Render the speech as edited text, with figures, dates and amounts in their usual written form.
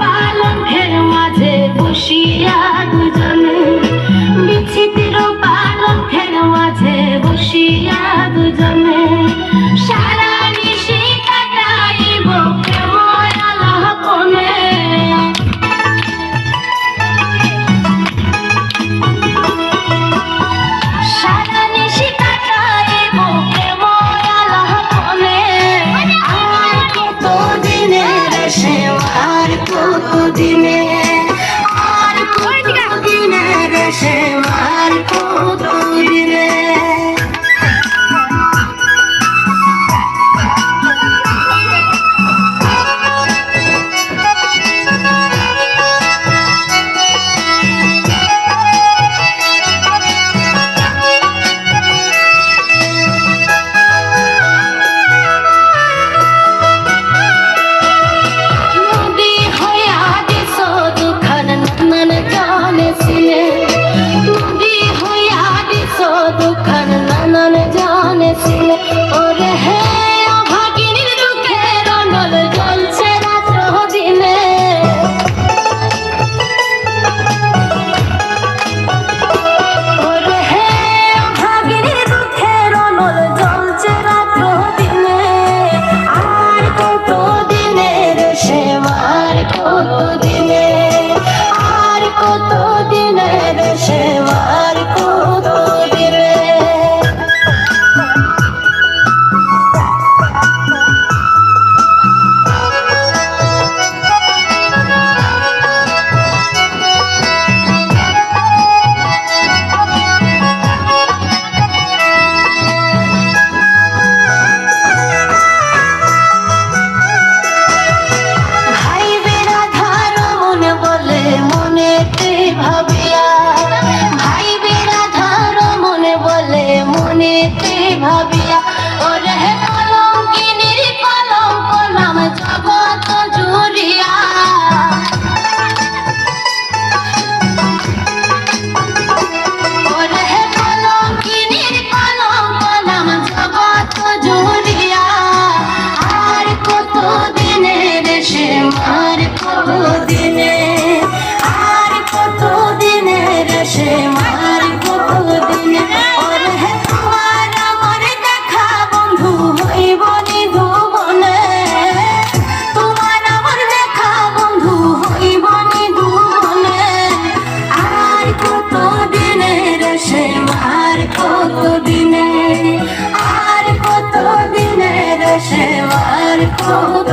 পালঙ্কের মাঝে বসিয়া দুজনে, বিচিত্র পালঙ্কের মাঝে বসিয়া দুজনে সারা নিশি কাটাইব প্রেম আলাপনে। সারা নিশি কাটাইব প্রেম আলাপনে। আর কত দিনের সেবার কত দিনে, আর কত দিনের সেবার কত দিনে। ভাবিয়া ওরে কলঙ্কিনীর কলঙ্ক নাম জগৎ জুড়িয়া। ওরে কলঙ্কিনীর কলঙ্ক নাম জগৎ জুড়িয়া। আর কত দিনের সে মার কত দিনে, আর কত দিনের সে মার কত দিনে। আর কত দিনের সেবার কত